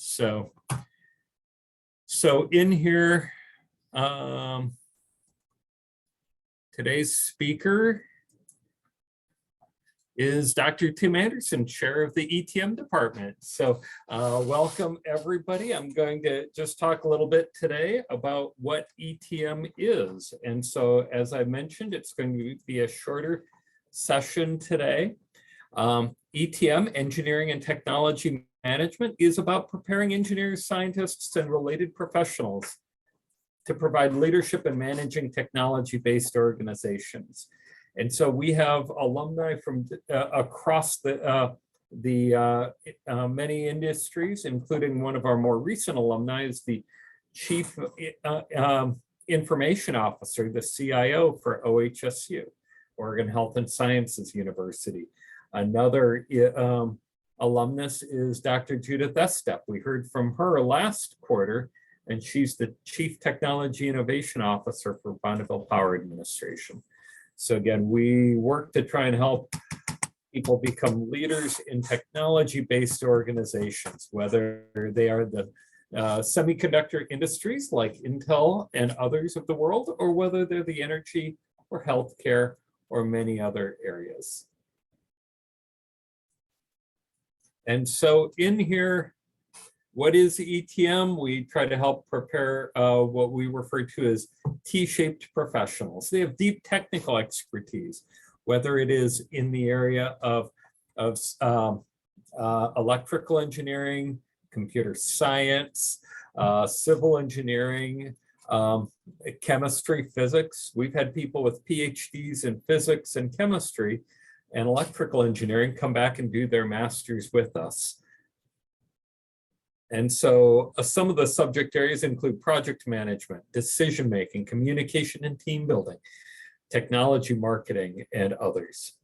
So in here, today's speaker is Dr. Tim Anderson, chair of the ETM department. So welcome everybody. I'm going to just talk a little bit today about what ETM is. And so as I mentioned, it's going to be a shorter session today. ETM, Engineering and Technology Management, is about preparing engineers, scientists, and related professionals to provide leadership in managing technology-based organizations. And so we have alumni from across the many industries, including one of our more recent alumni is the Chief Information Officer, the CIO for OHSU, Oregon Health and Sciences University. Another alumnus is Dr. Judith Estep. We heard from her last quarter, and she's the Chief Technology Innovation Officer for Bonneville Power Administration. So again, we work to try and help people become leaders in technology-based organizations, whether they are the semiconductor industries like Intel and others of the world, or whether they're the energy or healthcare or many other areas. And so in here, what is ETM? We try to help prepare what we refer to as T-shaped professionals. They have deep technical expertise, whether it is in the area of electrical engineering, computer science, civil engineering, chemistry, physics. We've had people with PhDs in physics and chemistry and electrical engineering come back and do their masters with us. And so some of the subject areas include project management, decision-making, communication and team building, technology marketing, and others.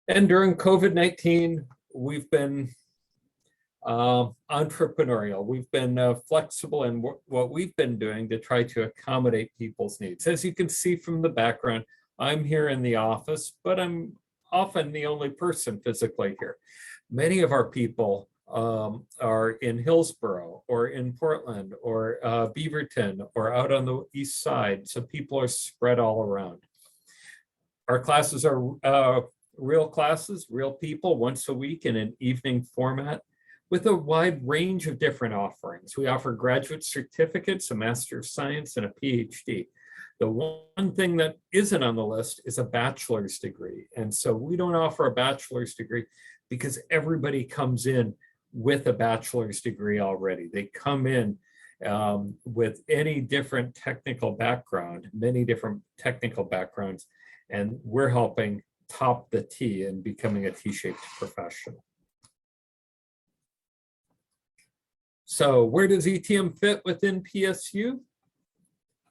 And during COVID-19, we've been entrepreneurial. We've been flexible in what we've been doing to try to accommodate people's needs. As you can see from the background, I'm here in the office, but I'm often the only person physically here. Many of our people are in Hillsborough or in Portland or Beaverton or out on the east side. So people are spread all around. Our classes are real classes, real people, once a week in an evening format with a wide range of different offerings. We offer graduate certificates, a Master of Science, and a PhD. The one thing that isn't on the list is a bachelor's degree. And so we don't offer a bachelor's degree because everybody comes in with a bachelor's degree already. They come in with any different technical background, many different technical backgrounds, and we're helping top the T in becoming a T-shaped professional. So where does ETM fit within PSU?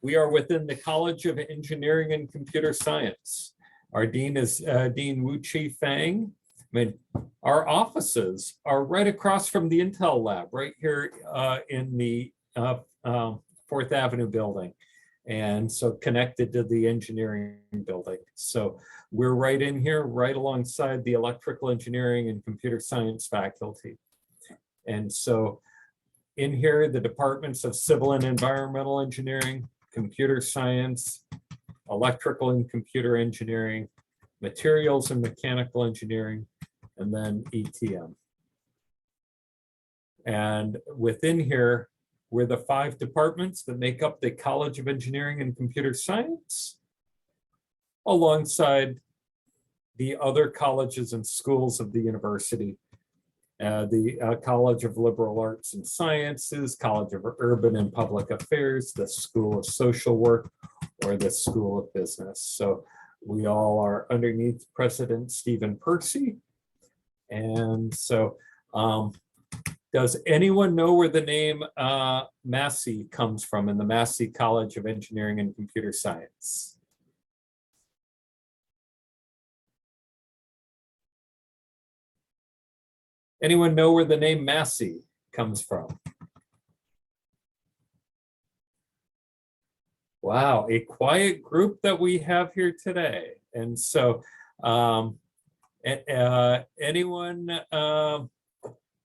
We are within the College of Engineering and Computer Science. Our dean is Dean Wu-Chi Fang. I mean, our offices are right across from the Intel lab, right here in the 4th Avenue building. And so connected to the engineering building. So we're right in here, right alongside the electrical engineering and computer science faculty. And so in here, the departments of civil and environmental engineering, computer science, electrical and computer engineering, materials and mechanical engineering, and then ETM. And within here, we're the 5 departments that make up the College of Engineering and Computer Science, alongside the other colleges and schools of the university. The College of Liberal Arts and Sciences, College of Urban and Public Affairs, the School of Social Work, or the School of Business. So we all are underneath President Stephen Percy. And so does anyone know where the name Massey comes from in the Massey College of Engineering and Computer Science? Anyone know where the name Massey comes from? Wow, a quiet group that we have here today. And so anyone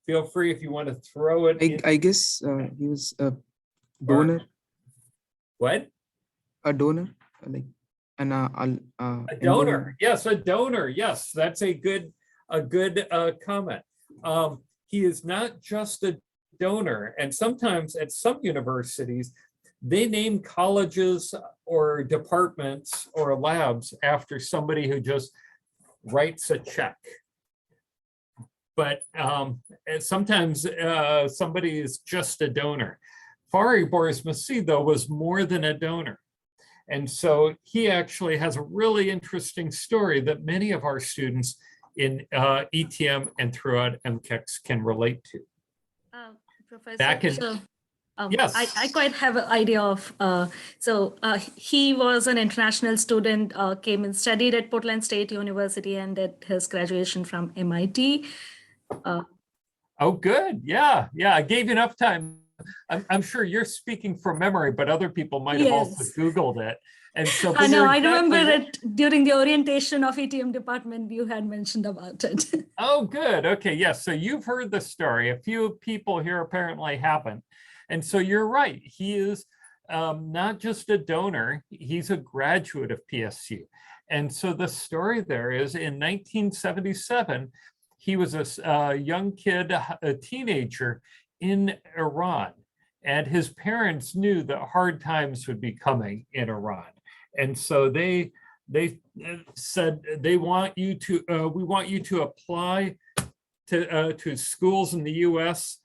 feel free if you want to throw it in. I guess he was a donor. What? A donor, like an A donor. Yes, a donor. Yes, that's a good comment. He is not just a donor, and sometimes at some universities, they name colleges or departments or labs after somebody who just writes a check. But sometimes somebody is just a donor. Fariborz Masih, though, was more than a donor. And so he actually has a really interesting story that many of our students in ETM and throughout MCEX can relate to. Professor, yes. I quite have an idea of, he was an international student, came and studied at Portland State University and did his graduation from MIT. Oh, good. Yeah. I gave you enough time. I'm sure you're speaking from memory, but other people might have also Googled it. And so I know, I remember it during the orientation of ETM department, you had mentioned about it. Oh, good. Okay, yes. So you've heard the story. A few people here apparently haven't. And so you're right. He is not just a donor, he's a graduate of PSU. And so the story there is in 1977, he was a young kid, a teenager in Iran. And his parents knew that hard times would be coming in Iran. And so they said, we want you to apply to schools in the US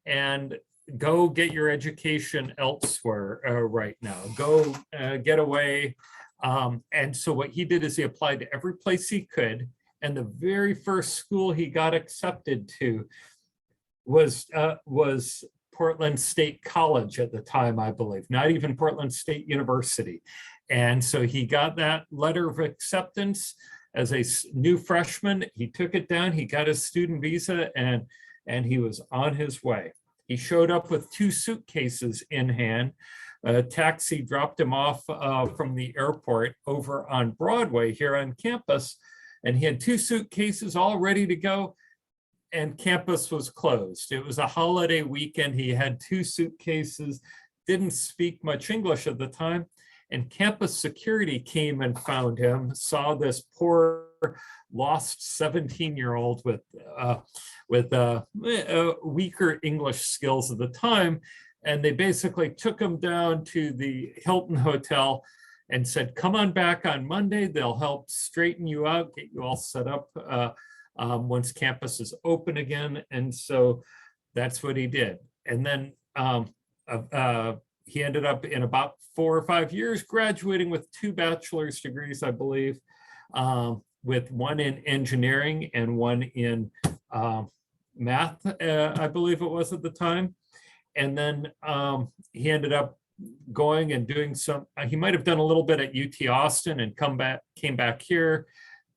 and go get your education elsewhere right now. Go get away. And so what he did is he applied to every place he could. And the very first school he got accepted to was Portland State College at the time, I believe, not even Portland State University. And so he got that letter of acceptance as a new freshman. He took it down, he got his student visa, and he was on his way. He showed up with 2 suitcases in hand. A taxi dropped him off from the airport over on Broadway here on campus, and he had 2 suitcases all ready to go, and campus was closed. It was a holiday weekend. He had 2 suitcases, didn't speak much English at the time, and campus security came and found him, saw this poor lost 17-year-old with weaker English skills at the time, and they basically took him down to the Hilton Hotel and said, come on back on Monday, they'll help straighten you out, get you all set up once campus is open again. And so that's what he did. And then he ended up in about 4 or 5 years graduating with 2 bachelor's degrees, I believe, with one in engineering and one in math, I believe it was at the time. And then he ended up going and doing he might have done a little bit at UT Austin and came back here,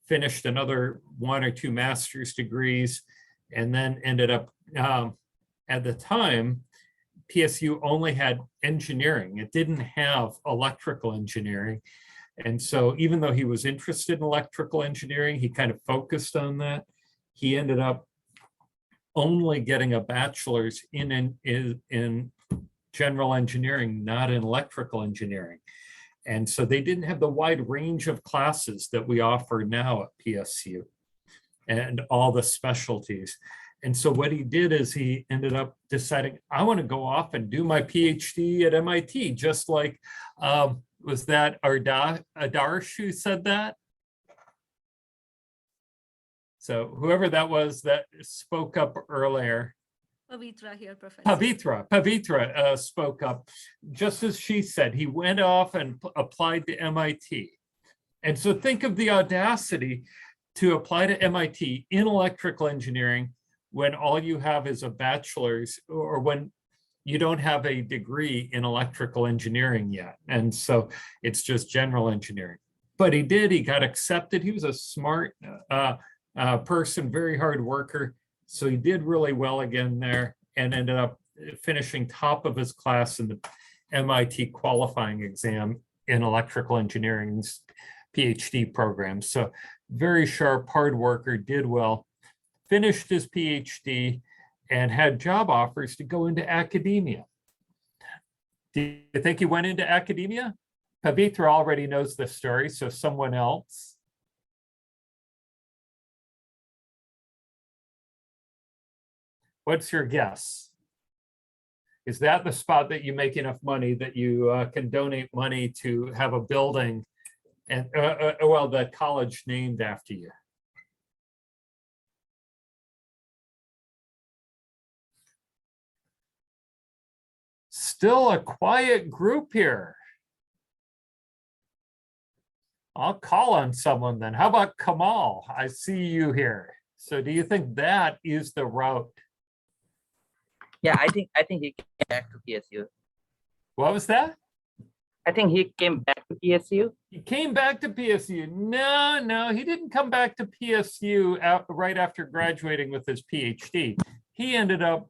finished another 1 or 2 master's degrees, and then ended up, at the time, PSU only had engineering. It didn't have electrical engineering. And so even though he was interested in electrical engineering, he kind of focused on that. He ended up only getting a bachelor's in general engineering, not in electrical engineering. And so they didn't have the wide range of classes that we offer now at PSU and all the specialties. And so what he did is he ended up deciding, I want to go off and do my PhD at MIT, just like, was that Adarsh who said that? So whoever that was that spoke up earlier. Pavitra here, Professor. Pavitra spoke up. Just as she said, he went off and applied to MIT. And so think of the audacity to apply to MIT in electrical engineering when all you have is a bachelor's, or when you don't have a degree in electrical engineering yet. And so it's just general engineering. But he got accepted. He was a smart person, very hard worker. So he did really well again there and ended up finishing top of his class in the MIT qualifying exam in electrical engineering's PhD program. So very sharp, hard worker, did well, finished his PhD, and had job offers to go into academia. Do you think he went into academia? Pavitra already knows the story, so someone else. What's your guess? Is that the spot that you make enough money that you can donate money to have a building and, well, the college named after you? Still a quiet group here. I'll call on someone then. How about Kamal? I see you here. So do you think that is the route? Yeah, I think he came back to PSU. What was that? I think he came back to PSU. He came back to PSU. No, he didn't come back to PSU right after graduating with his PhD. He ended up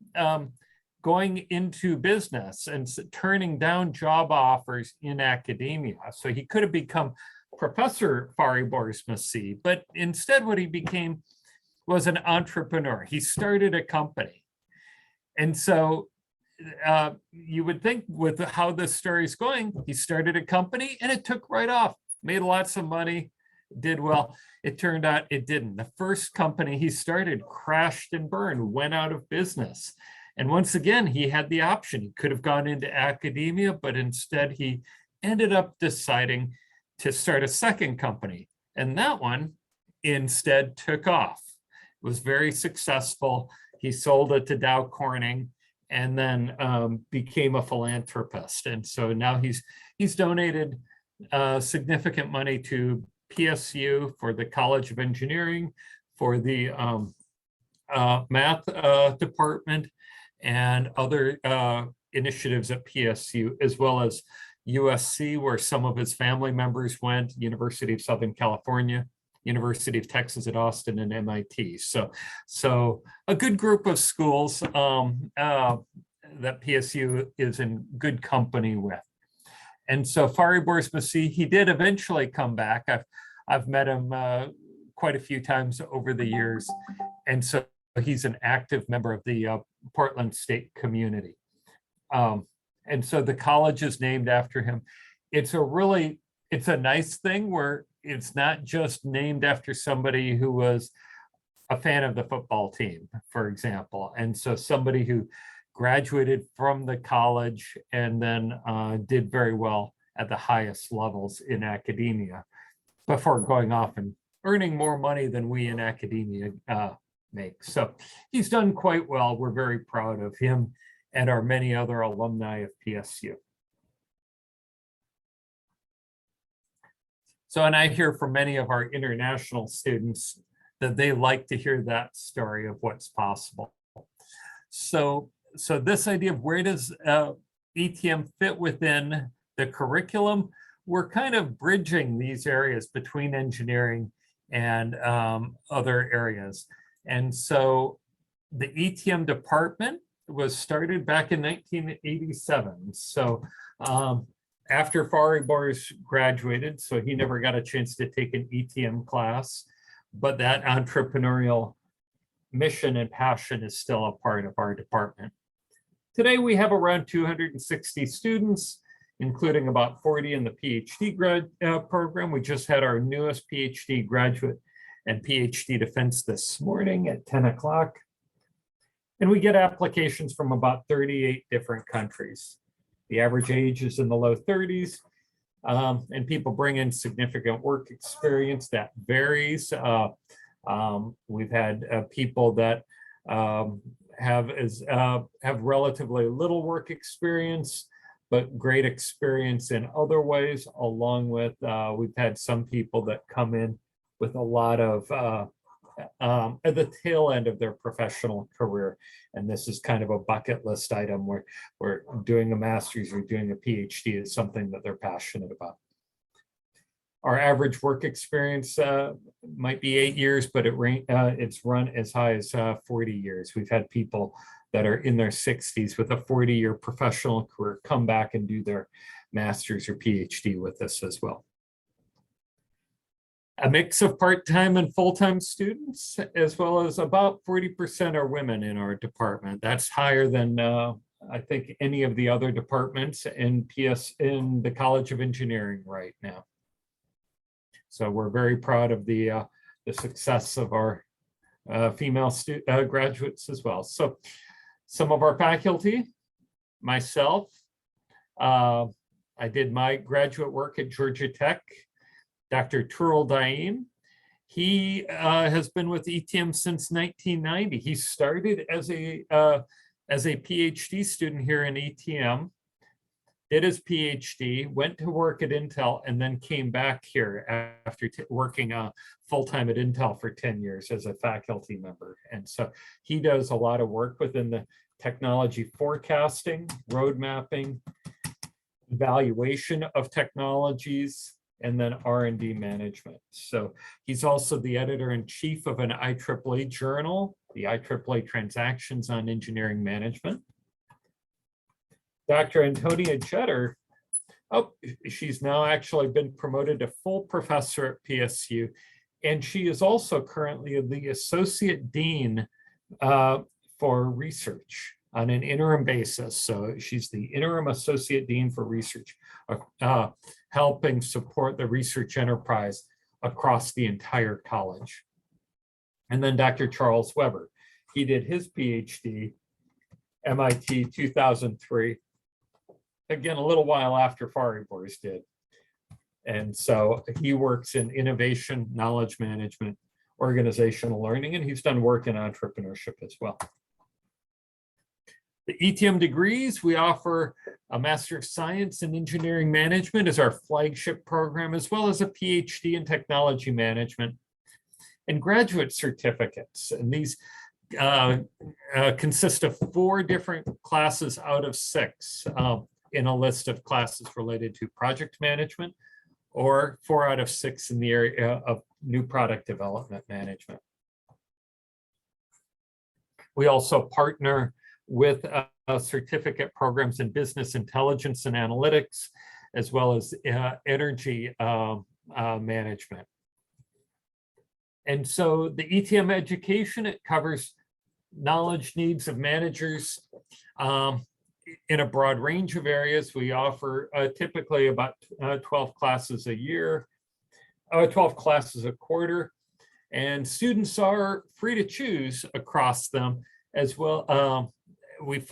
going into business and turning down job offers in academia. So he could have become Professor Fariborz Masih, but instead what he became was an entrepreneur. He started a company. And so you would think with how this story is going, he started a company and it took right off, made lots of money, did well. It turned out it didn't. The first company he started crashed and burned, went out of business. And once again, he had the option. He could have gone into academia, but instead he ended up deciding to start a second company. And that one instead took off. It was very successful. He sold it to Dow Corning and then became a philanthropist. And so now he's donated significant money to PSU for the College of Engineering, for the math department, and other initiatives at PSU, as well as USC, where some of his family members went, University of Southern California, University of Texas at Austin, and MIT. So a good group of schools that PSU is in good company with. And so Fariborz Masih, he did eventually come back. I've met him quite a few times over the years. And so he's an active member of the Portland State community. And so the college is named after him. It's a nice thing where it's not just named after somebody who was a fan of the football team, for example. And so somebody who graduated from the college and then did very well at the highest levels in academia before going off and earning more money than we in academia make. So he's done quite well. We're very proud of him and our many other alumni of PSU. So, and I hear from many of our international students that they like to hear that story of what's possible. So this idea of where does ETM fit within the curriculum, we're kind of bridging these areas between engineering and other areas. And so the ETM department was started back in 1987. So after Fariborz graduated, so he never got a chance to take an ETM class, but that entrepreneurial mission and passion is still a part of our department. Today, we have around 260 students, including about 40 in the PhD grad program. We just had our newest PhD graduate and PhD defense this morning at 10 o'clock. And we get applications from about 38 different countries. The average age is in the low 30s, and people bring in significant work experience that varies. We've had people that have relatively little work experience, but great experience in other ways, along with we've had some people that come in with a lot of at the tail end of their professional career. And this is kind of a bucket list item where doing a master's or doing a PhD is something that they're passionate about. Our average work experience might be 8 years, but it's run as high as 40 years. We've had people that are in their 60s with a 40-year professional career come back and do their master's or PhD with us as well. a mix of part-time and full-time students, as well as about 40% are women in our department. That's higher than I think any of the other departments in the College of Engineering right now. So we're very proud of the success of our female graduates as well. So some of our faculty, myself, I did my graduate work at Georgia Tech. Dr. Turul Daim, he has been with ETM since 1990. He started as a PhD student here in ETM, did his PhD, went to work at Intel, and then came back here after working full-time at Intel for 10 years as a faculty member. And so he does a lot of work within the technology forecasting, road mapping, evaluation of technologies, and then R&D management. So he's also the editor-in-chief of an IEEE journal, the IEEE Transactions on Engineering Management. Dr. Antonia Jetter, she's now actually been promoted to full professor at PSU, and she is also currently the Associate Dean for Research on an interim basis. So she's the interim Associate Dean for Research, helping support the research enterprise across the entire college. And then Dr. Charles Weber, he did his PhD, MIT 2003, again, a little while after Faribor's did. And so he works in innovation, knowledge management, organizational learning, and he's done work in entrepreneurship as well. The ETM degrees, we offer a Master of Science in Engineering Management as our flagship program, as well as a PhD in Technology Management and graduate certificates. And these consist of 4 different classes out of 6 in a list of classes related to project management, or 4 out of 6 in the area of new product development management. We also partner with certificate programs in business intelligence and analytics, as well as energy management. And so the ETM education, it covers knowledge needs of managers in a broad range of areas. We offer typically about 12 classes a year, 12 classes a quarter, and students are free to choose across them as well. We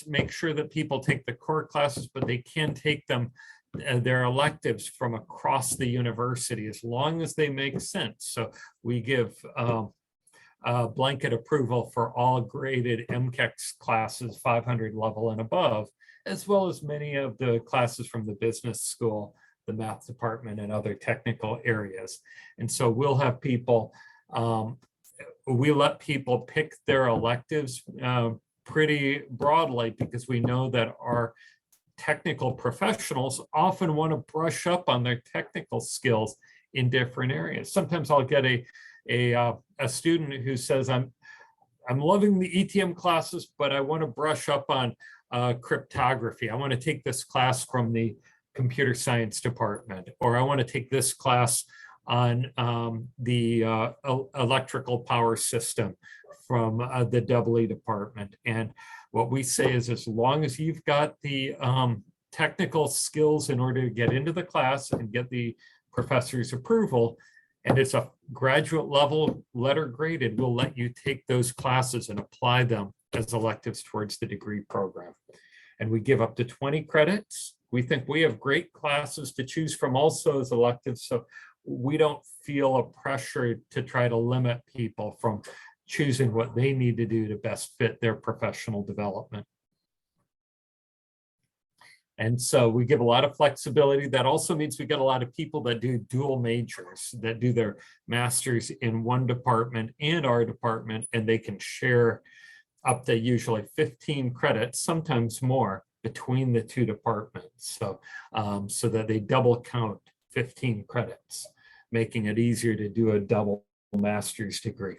make sure that people take the core classes, but they can take them, their electives from across the university as long as they make sense. So we give blanket approval for all graded MCAX classes, 500 level and above, as well as many of the classes from the business school, the math department, and other technical areas. And so we'll have people, we let people pick their electives pretty broadly, because we know that our technical professionals often want to brush up on their technical skills in different areas. Sometimes I'll get a student who says, I'm loving the ETM classes, but I want to brush up on cryptography. I want to take this class from the computer science department, or I want to take this class on the electrical power system from the EE department. And what we say is, as long as you've got the technical skills in order to get into the class and get the professor's approval, and it's a graduate level letter graded, we'll let you take those classes and apply them as electives towards the degree program. And we give up to 20 credits. We think we have great classes to choose from also as electives, so we don't feel a pressure to try to limit people from choosing what they need to do to best fit their professional development. And so we give a lot of flexibility. That also means we get a lot of people that do dual majors, that do their master's in one department and our department, and they can share up to usually 15 credits, sometimes more, between the 2 departments. So, so that they double count 15 credits, making it easier to do a double master's degree.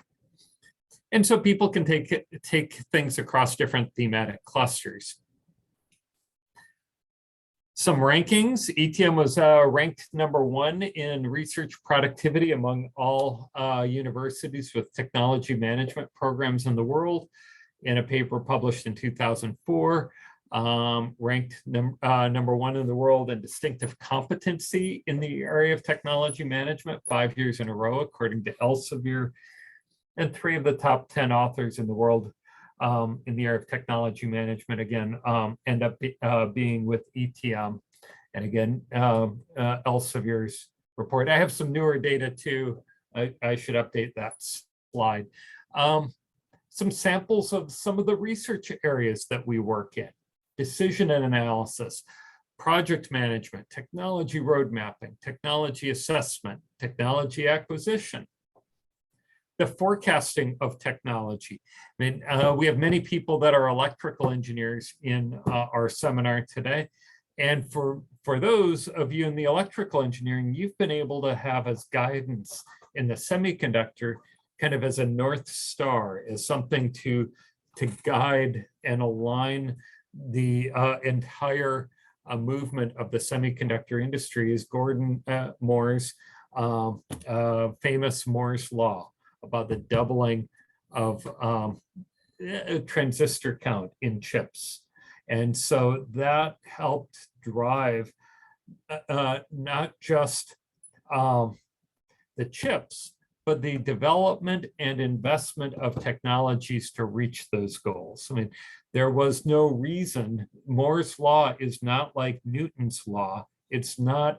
And so people can take things across different thematic clusters. Some rankings. ETM was ranked #1 in research productivity among all universities with technology management programs in the world in a paper published in 2004. Ranked #1 in the world in distinctive competency in the area of technology management 5 years in a row, according to Elsevier. And 3 of the top 10 authors in the world in the area of technology management, again, end up being with ETM. And again, Elsevier's report. I have some newer data too. I should update that slide. Some samples of some of the research areas that we work in: decision and analysis, project management, technology road mapping, technology assessment, technology acquisition, the forecasting of technology. I mean, we have many people that are electrical engineers in our seminar today. And for those of you in the electrical engineering, you've been able to have as guidance in the semiconductor, kind of as a North Star, as something to guide and align the entire movement of the semiconductor industry, is Gordon Moore's famous Moore's law about the doubling of transistor count in chips. And so that helped drive not just the chips, but the development and investment of technologies to reach those goals. I mean, there was no reason. Moore's law is not like Newton's law. It's not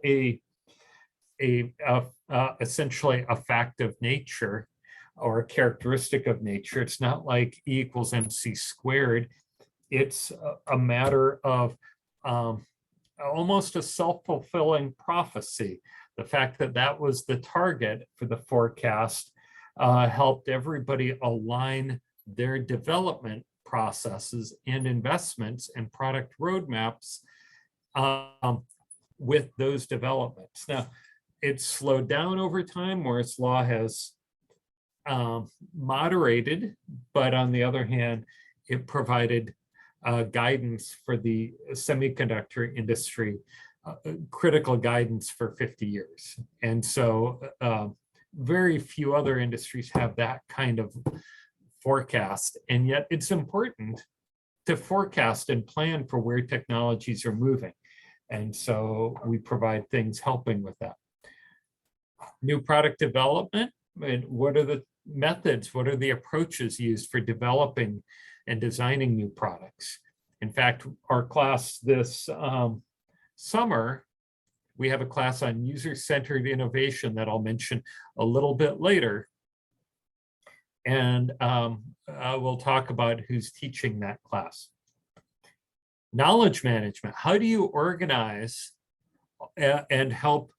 essentially a fact of nature or a characteristic of nature. It's not like E equals MC squared. It's a matter of almost a self-fulfilling prophecy. The fact that that was the target for the forecast helped everybody align their development processes and investments and product roadmaps with those developments. Now, it's slowed down over time. Moore's law has moderated, but on the other hand, it provided guidance for the semiconductor industry, critical guidance for 50 years. And so very few other industries have that kind of forecast. And yet it's important to forecast and plan for where technologies are moving. And so we provide things helping with that. New product development, and what are the methods, what are the approaches used for developing and designing new products? In fact, our class this summer, we have a class on user-centered innovation that I'll mention a little bit later. And we'll talk about who's teaching that class. Knowledge management. How do you organize and help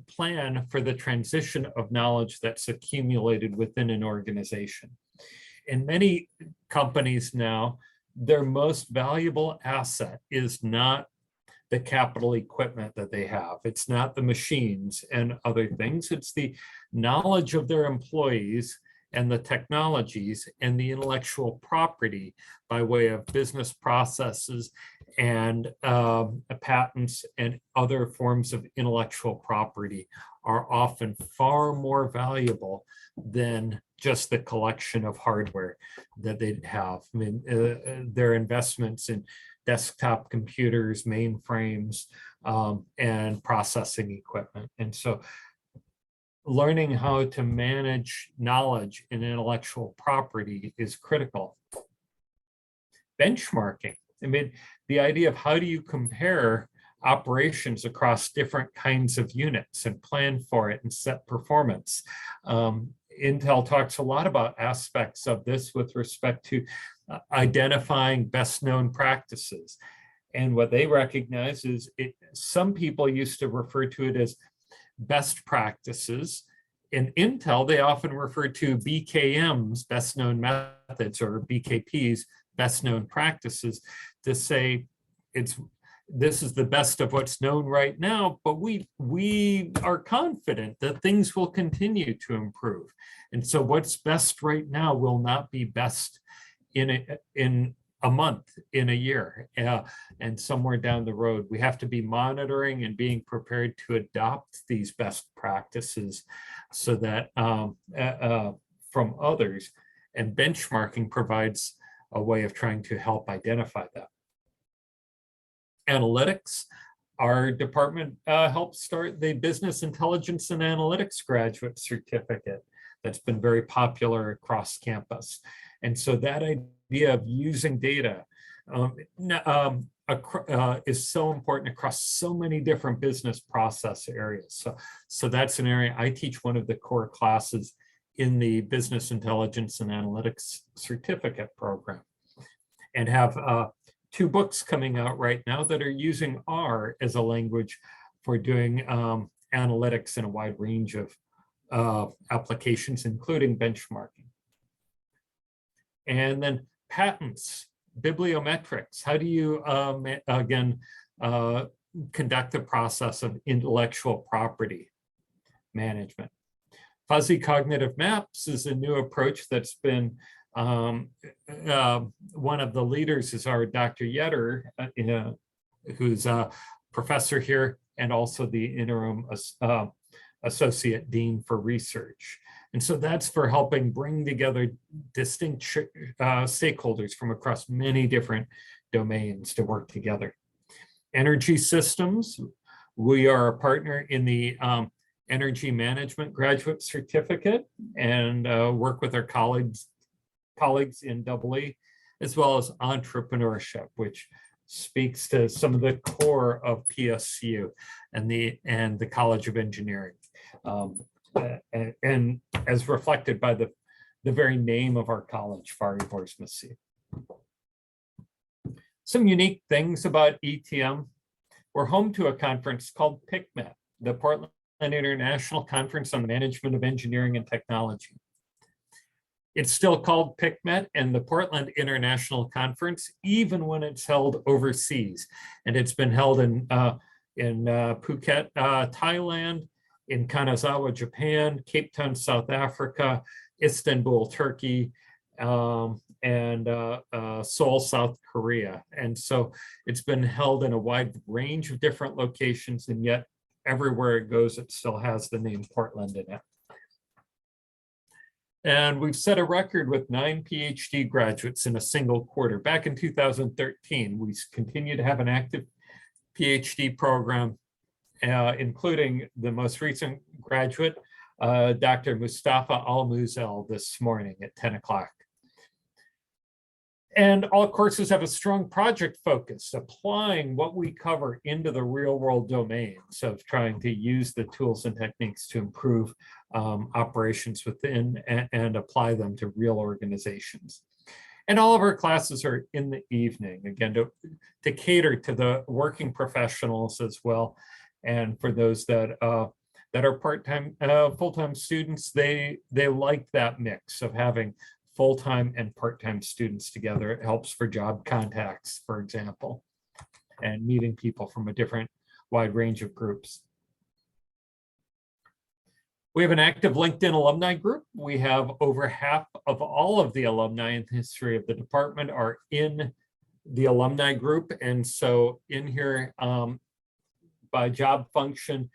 plan for the transition of knowledge that's accumulated within an organization? In many companies now, their most valuable asset is not the capital equipment that they have. It's not the machines and other things. It's the knowledge of their employees and the technologies and the intellectual property by way of business processes and patents and other forms of intellectual property are often far more valuable than just the collection of hardware that they have. I mean, their investments in desktop computers, mainframes, and processing equipment. And so learning how to manage knowledge and intellectual property is critical. Benchmarking. I mean, the idea of how do you compare operations across different kinds of units and plan for it and set performance. Intel talks a lot about aspects of this with respect to identifying best known practices. And what they recognize is some people used to refer to it as best practices. In Intel, they often refer to BKM's best known methods or BKP's best known practices to say this is the best of what's known right now, but we are confident that things will continue to improve. And so what's best right now will not be best in a month in a year, and somewhere down the road, we have to be monitoring and being prepared to adopt these best practices so that from others, and benchmarking provides a way of trying to help identify that. Analytics, our department helped start the Business Intelligence and Analytics graduate certificate that's been very popular across campus. And so that idea of using data is so important across so many different business process areas. So that's an area I teach one of the core classes in the Business Intelligence and Analytics certificate program, and have 2 books coming out right now that are using R as a language for doing analytics in a wide range of applications, including benchmarking. And then patents, bibliometrics. How do you, again, conduct the process of intellectual property management? Fuzzy cognitive maps is a new approach that's been, one of the leaders is our Dr. Yetter, who's a professor here and also the interim associate dean for research. And so that's for helping bring together distinct stakeholders from across many different domains to work together. Energy systems, we are a partner in the Energy Management Graduate Certificate, and work with our colleagues in EE, as well as entrepreneurship, which speaks to some of the core of PSU and the College of Engineering. And as reflected by the very name of our college, Fari Borsmasi. Some unique things about ETM. We're home to a conference called PICMET, the Portland International Conference on the Management of Engineering and Technology. It's still called PICMET and the Portland International Conference, even when it's held overseas. And it's been held in Phuket, Thailand, in Kanazawa, Japan, Cape Town, South Africa, Istanbul, Turkey, and Seoul, South Korea. And so it's been held in a wide range of different locations, and yet everywhere it goes, it still has the name Portland in it. And we've set a record with 9 PhD graduates in a single quarter. Back in 2013, we continue to have an active PhD program, including the most recent graduate, Dr. Mustafa Al-Muzel, this morning at 10 o'clock. And all courses have a strong project focus, applying what we cover into the real world domains of trying to use the tools and techniques to improve operations within and apply them to real organizations. And all of our classes are in the evening, again, to cater to the working professionals as well. And for those that are part-time, full-time students, they like that mix of having full-time and part-time students together. It helps for job contacts, for example, and meeting people from a different wide range of groups. We have an active LinkedIn alumni group. We have over half of all of the alumni in the history of the department are in the alumni group. And so in here, by job function,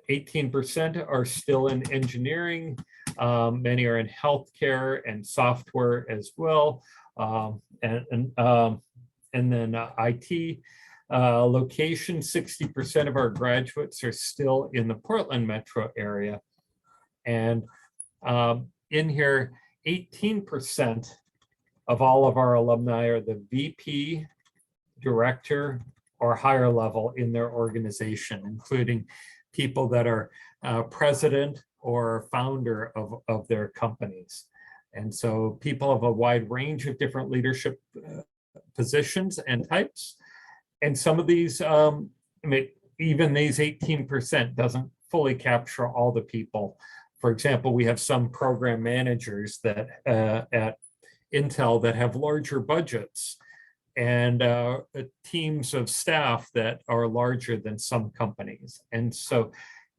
18% are still in engineering. Many are in healthcare and software as well. And then IT location, 60% of our graduates are still in the Portland metro area. And in here, 18% of all of our alumni are the VP, director, or higher level in their organization, including people that are president or founder of their companies. And so people have a wide range of different leadership positions and types. And some of these, even these 18% doesn't fully capture all the people. For example, we have some program managers that at Intel that have larger budgets and teams of staff that are larger than some companies. And so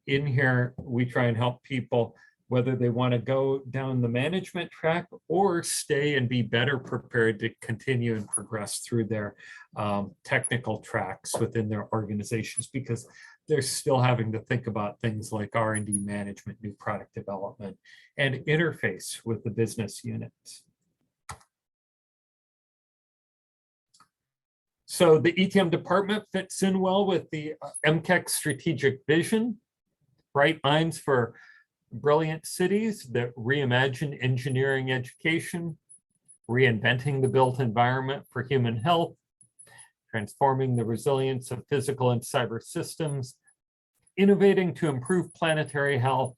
in here, we try and help people whether they want to go down the management track or stay and be better prepared to continue and progress through their technical tracks within their organizations, because they're still having to think about things like R&D management, new product development, and interface with the business units. So the ETM department fits in well with the MCAC strategic vision, bright minds for brilliant cities that reimagine engineering education, reinventing the built environment for human health, transforming the resilience of physical and cyber systems, innovating to improve planetary health,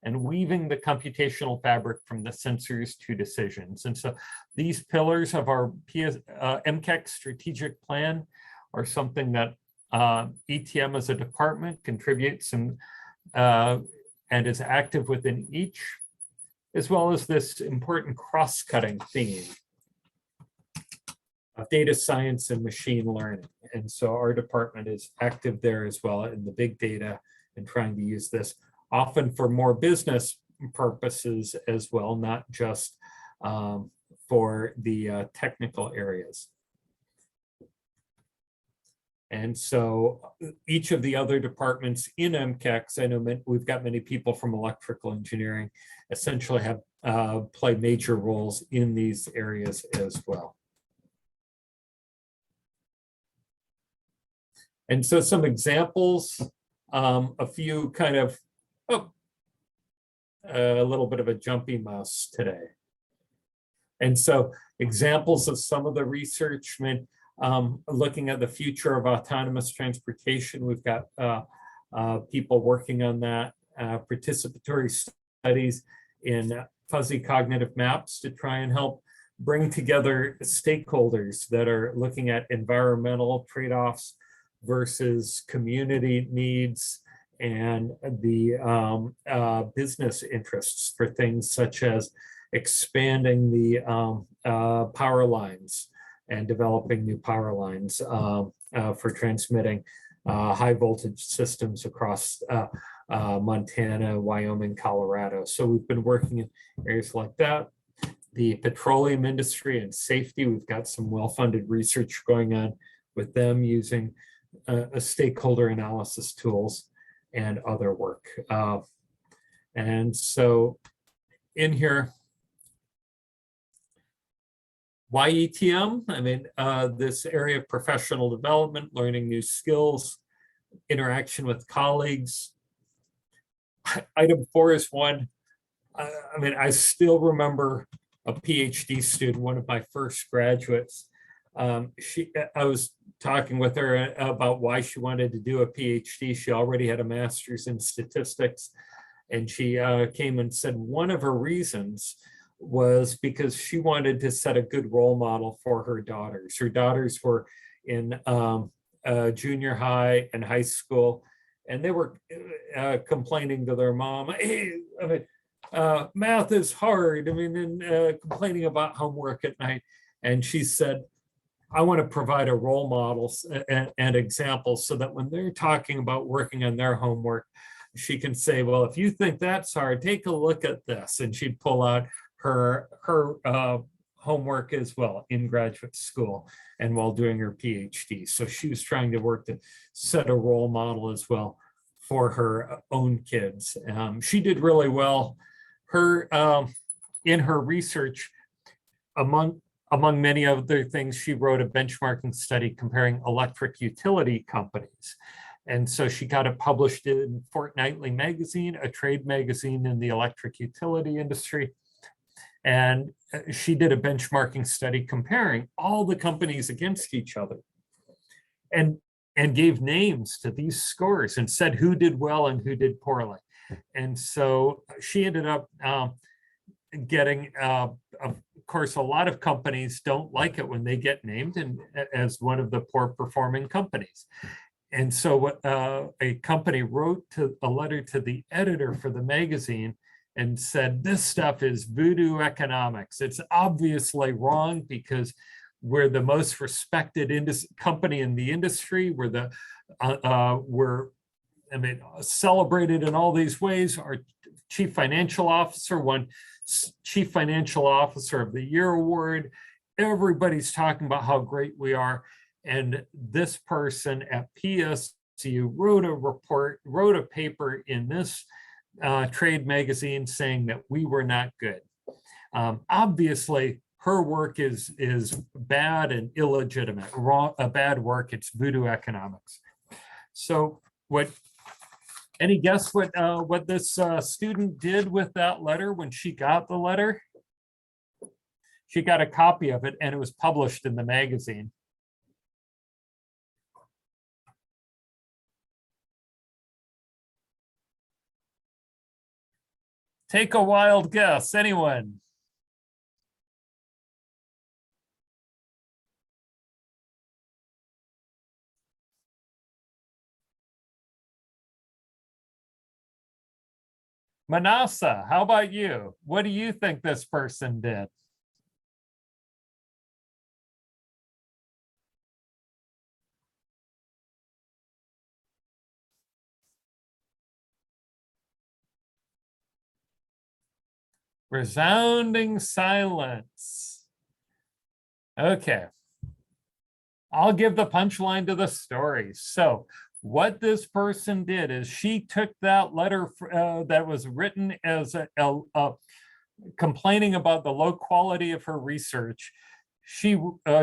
and weaving the computational fabric from the sensors to decisions. And so these pillars of our MCAC strategic plan are something that ETM as a department contributes and is active within each, as well as this important cross-cutting theme of data science and machine learning. And so our department is active there as well in the big data and trying to use this often for more business purposes as well, not just for the technical areas. And so each of the other departments in MCACs, I know we've got many people from electrical engineering, essentially have play major roles in these areas as well. And so some examples, a few kind of, a little bit of a jumpy mouse today. And so examples of some of the research, looking at the future of autonomous transportation, we've got people working on that, participatory studies in fuzzy cognitive maps to try and help bring together stakeholders that are looking at environmental trade-offs versus community needs and the business interests for things such as expanding the power lines and developing new power lines for transmitting high voltage systems across Montana, Wyoming, Colorado. So we've been working in areas like that. The petroleum industry and safety, we've got some well-funded research going on with them using stakeholder analysis tools and other work. And so in here, why ETM? I mean, this area of professional development, learning new skills, interaction with colleagues. Item 4 is one. I mean, I still remember a PhD student, one of my first graduates. I was talking with her about why she wanted to do a PhD. She already had a master's in statistics. And she came and said one of her reasons was because she wanted to set a good role model for her daughters. Her daughters were in junior high and high school, and they were complaining to their mom, hey, I mean, math is hard. I mean, and complaining about homework at night. And she said, I want to provide a role model and examples so that when they're talking about working on their homework, she can say, well, if you think that's hard, take a look at this. And she'd pull out her homework as well in graduate school and while doing her PhD. So she was trying to work to set a role model as well for her own kids. She did really well. In her research, among many other things, she wrote a benchmarking study comparing electric utility companies. And so she got it published in Fortnightly magazine, a trade magazine in the electric utility industry. And she did a benchmarking study comparing all the companies against each other and gave names to these scores and said who did well and who did poorly. And so she ended up getting, of course, a lot of companies don't like it when they get named as one of the poor performing companies. And so a company wrote a letter to the editor for the magazine and said, this stuff is voodoo economics. It's obviously wrong because we're the most respected company in the industry. We're celebrated in all these ways. Our chief financial officer, won Chief Financial Officer of the Year award. Everybody's talking about how great we are. And this person at PSU wrote a paper in this trade magazine saying that we were not good. Obviously, her work is bad and illegitimate. Wrong, a bad work. It's voodoo economics. So, any guess what this student did with that letter when she got the letter? She got a copy of it, and it was published in the magazine. Take a wild guess, anyone? Manasa, how about you? What do you think this person did? Resounding silence. Okay. I'll give the punchline to the story. So what this person did is she took that letter that was written as complaining about the low quality of her research. She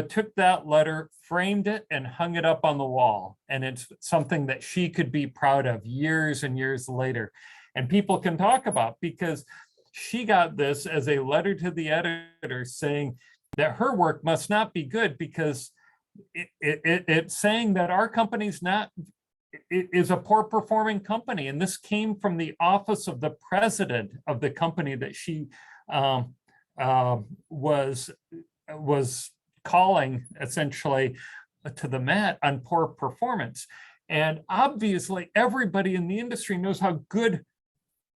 took that letter, framed it, and hung it up on the wall. And it's something that she could be proud of years and years later. And people can talk about, because she got this as a letter to the editor saying that her work must not be good, because it's saying that our company's not, it is a poor performing company. And this came from the office of the president of the company that she was calling essentially to the mat on poor performance. And obviously everybody in the industry knows how good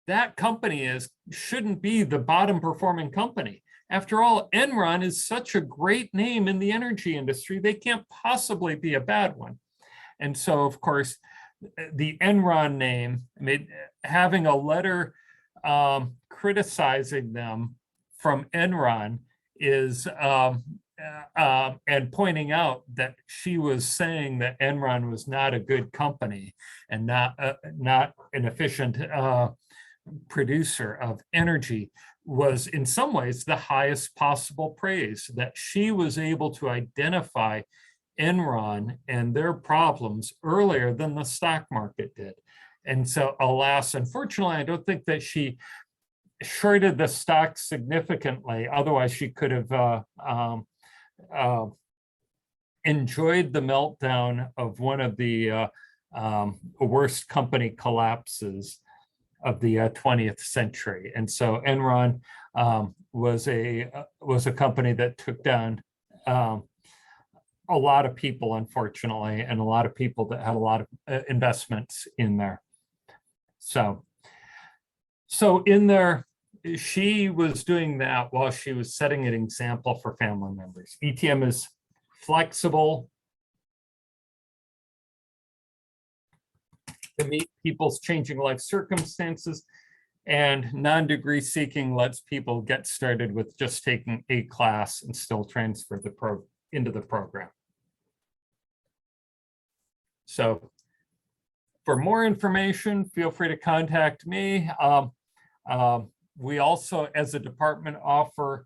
that company is. Shouldn't be the bottom performing company. After all, Enron is such a great name in the energy industry, they can't possibly be a bad one. And so, of course, the Enron name, having a letter criticizing them from Enron is, and pointing out that she was saying that Enron was not a good company and not an efficient producer of energy, was in some ways the highest possible praise, that she was able to identify Enron and their problems earlier than the stock market did. And so, alas, unfortunately, I don't think that she shorted the stock significantly. Otherwise, she could have enjoyed the meltdown of one of the worst company collapses of the 20th century. And so Enron was a company that took down a lot of people, unfortunately, and a lot of people that had a lot of investments in there. So in there, she was doing that while she was setting an example for family members. ETM is flexible to meet people's changing life circumstances, and non-degree seeking lets people get started with just taking a class and still transfer into the program. So for more information, feel free to contact me. We also, as a department, offer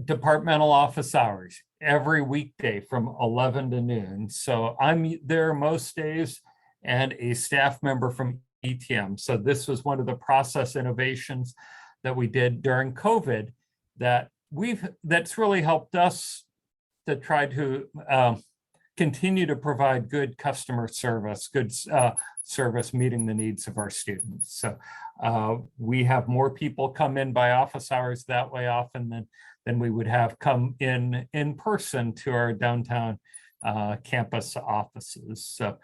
departmental office hours every weekday from 11 to noon. So I'm there most days, and a staff member from ETM. So this was one of the process innovations that we did during COVID that's really helped us to try to continue to provide good customer service, good service meeting the needs of our students. So we have more people come in by office hours that way often than we would have come in person to our downtown campus offices. So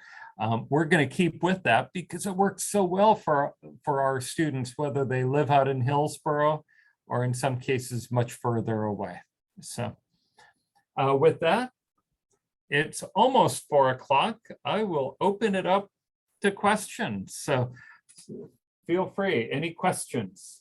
we're going to keep with that because it works so well for our students, whether they live out in Hillsborough or in some cases much further away. So with that, it's almost 4 o'clock. I will open it up to questions. So feel free. Any questions?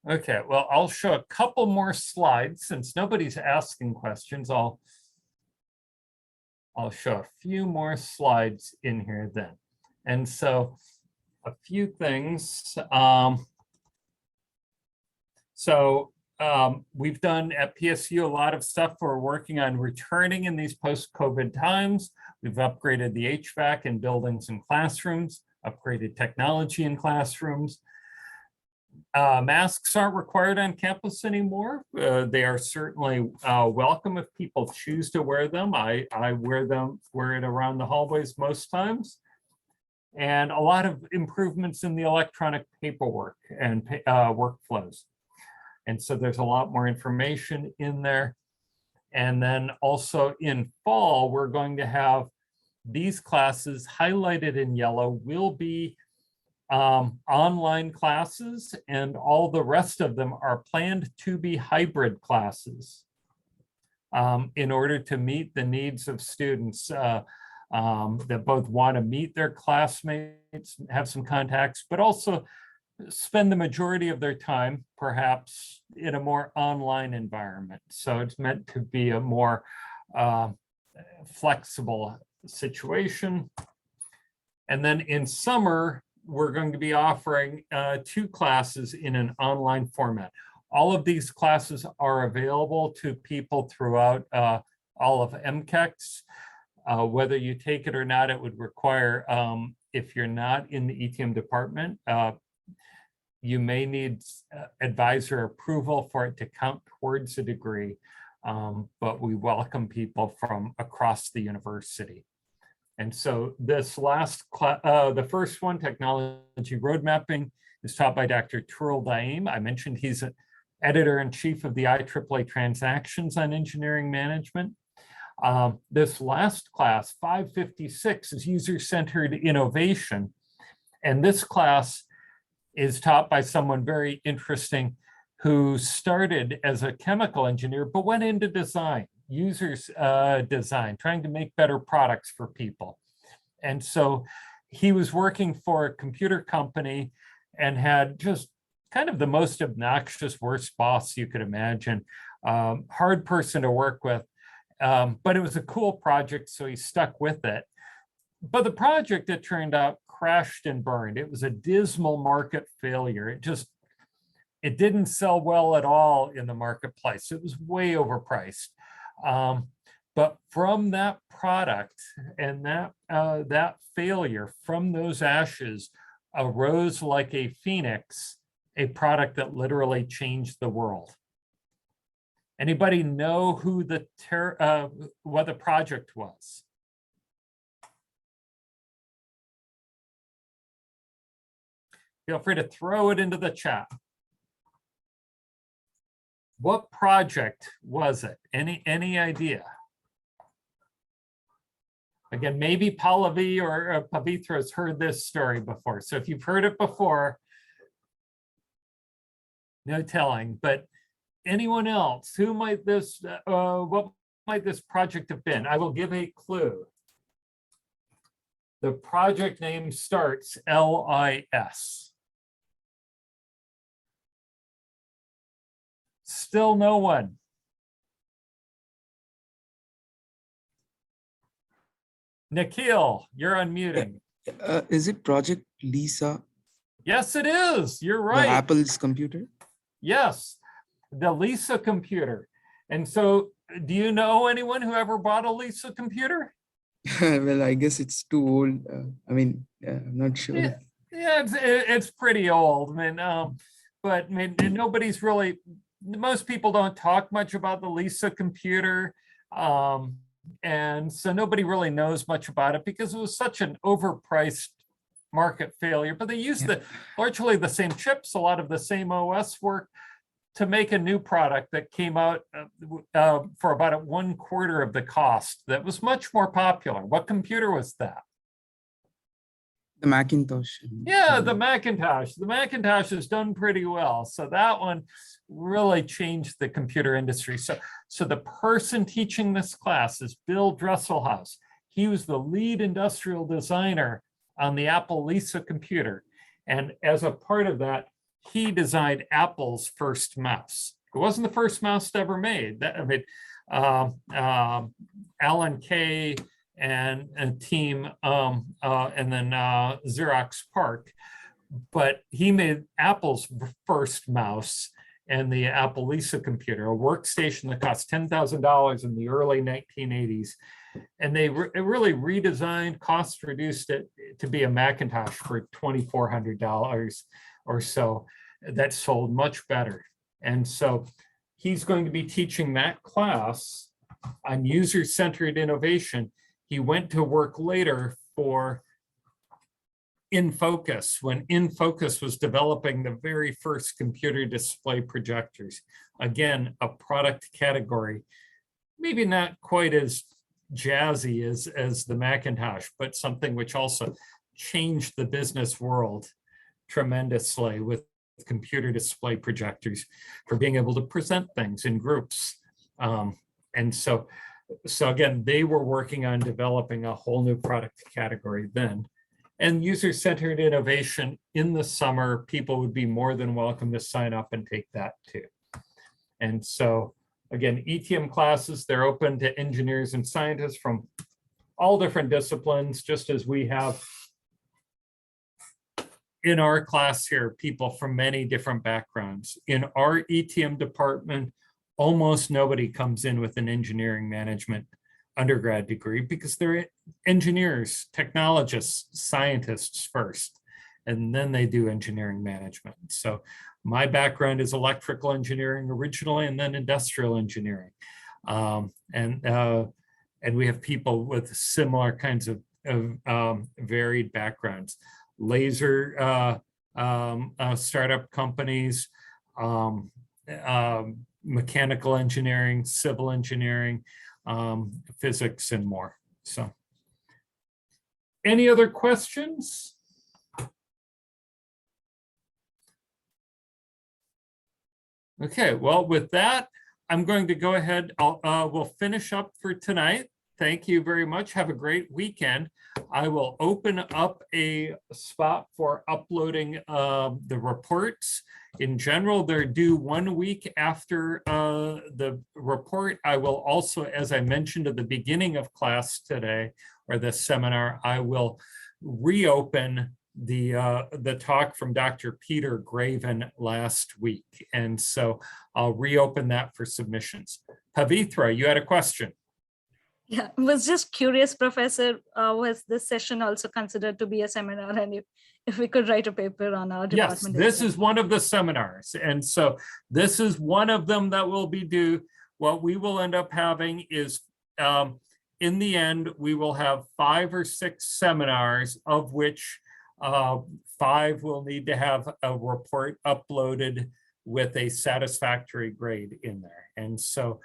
Okay, well, I'll show a couple more slides since nobody's asking questions. I'll show a few more slides in here then. And so a few things. We've done at PSU a lot of stuff. We're working on returning in these post-COVID times. We've upgraded the HVAC in buildings and classrooms, upgraded technology in classrooms. Masks aren't required on campus anymore. They are certainly welcome if people choose to wear them. I wear it around the hallways most times. And a lot of improvements in the electronic paperwork and workflows. And so there's a lot more information in there. And then also in fall, we're going to have these classes highlighted in yellow will be online classes, and all the rest of them are planned to be hybrid classes in order to meet the needs of students that both want to meet their classmates, have some contacts, but also spend the majority of their time perhaps in a more online environment. So it's meant to be a more flexible situation. And then in summer, we're going to be offering 2 classes in an online format. All of these classes are available to people throughout all of MCACs. Whether you take it or not, it would require, if you're not in the ETM department, you may need advisor approval for it to count towards a degree, but we welcome people from across the university. And so this last class, the first one, technology road mapping, is taught by Dr. Turul Daim. I mentioned he's an editor-in-chief of the IEEE Transactions on Engineering Management. This last class, 556, is user-centered innovation. And this class is taught by someone very interesting who started as a chemical engineer, but went into design. Users design, trying to make better products for people. And so he was working for a computer company and had just kind of the most obnoxious, worst boss you could imagine. Hard person to work with, but it was a cool project, so he stuck with it. But the project, it turned out, crashed and burned. It was a dismal market failure. It didn't sell well at all in the marketplace. It was way overpriced. But from that product and that failure, from those ashes, arose like a phoenix, a product that literally changed the world. Anybody know who what the project was? Feel free to throw it into the chat. What project was it? Any idea? Again, maybe Pallavi or Pavitra has heard this story before. So if you've heard it before, no telling. But anyone else, who might this, what might this project have been? I will give a clue. The project name starts LIS. Still no one. Nikhil, you're unmuting. Is it Project Lisa? Yes, it is. You're The right. Apple's computer? Yes, the Lisa computer. And so do you know anyone who ever bought a Lisa computer? Well, I guess it's too old. I'm not sure. Yeah, it's pretty old. But nobody's really, most people don't talk much about the Lisa computer. And so nobody really knows much about it because it was such an overpriced market failure. But they used largely the same chips, a lot of the same OS work to make a new product that came out for about 1/4 of the cost that was much more popular. What computer was that? The Macintosh. Yeah, the Macintosh. The Macintosh has done pretty well. So that one really changed the computer industry. So the person teaching this class is Bill Dresselhaus. He was the lead industrial designer on the Apple Lisa computer. And as a part of that, he designed Apple's first mouse. It wasn't the first mouse ever made. Alan Kay and team, and then Xerox PARC, but he made Apple's first mouse and the Apple Lisa computer, a workstation that cost $10,000 in the early 1980s. And they really redesigned, cost reduced it to be a Macintosh for $2,400 or so. That sold much better. And so he's going to be teaching that class on user-centered innovation. He went to work later for InFocus, when InFocus was developing the very first computer display projectors. Again, a product category, maybe not quite as jazzy as the Macintosh, but something which also changed the business world tremendously with computer display projectors for being able to present things in groups. And so again, they were working on developing a whole new product category then. And user-centered innovation in the summer, people would be more than welcome to sign up and take that too. And so again, ETM classes, they're open to engineers and scientists from all different disciplines, just as we have in our class here, people from many different backgrounds. In our ETM department, almost nobody comes in with an engineering management undergrad degree because they're engineers, technologists, scientists first, and then they do engineering management. So my background is electrical engineering originally, and then industrial engineering. And we have people with similar kinds of varied backgrounds. Laser startup companies, mechanical engineering, civil engineering, physics, and more. So, any other questions? Okay, well, with that, I'm going to go ahead. We'll finish up for tonight. Thank you very much. Have a great weekend. I will open up a spot for uploading the reports. In general, they're due 1 week after the report. I will also, as I mentioned at the beginning of class today, or the seminar, I will reopen the talk from Dr. Peter Graven last week. And so I'll reopen that for submissions. Pavitra, you had a question. Yeah, I was just curious, Professor, was this session also considered to be a seminar? And if we could write a paper on our department? Yes, this is one of the seminars. And so this is one of them that will be due. What we will end up having is, in the end, we will have 5 or 6 seminars, of which 5 will need to have a report uploaded with a satisfactory grade in there. And so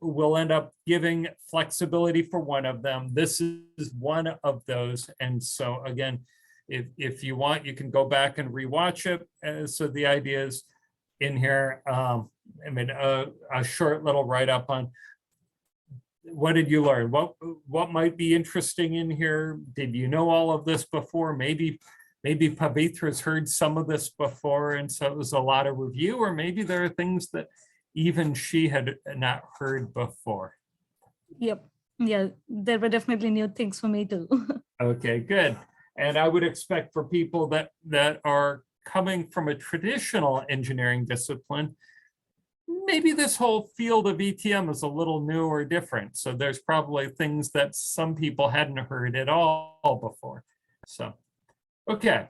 we'll end up giving flexibility for one of them. This is one of those. And so again, if you want, you can go back and rewatch it. So the idea is in here, a short little write-up on what did you learn? What might be interesting in here? Did you know all of this before? Maybe Pavitra's heard some of this before, and so it was a lot of review, or maybe there are things that even she had not heard before. Yep. Yeah, there were definitely new things for me too. Okay, good. And I would expect for people that are coming from a traditional engineering discipline, maybe this whole field of ETM is a little new or different. So there's probably things that some people hadn't heard at all before. So, okay.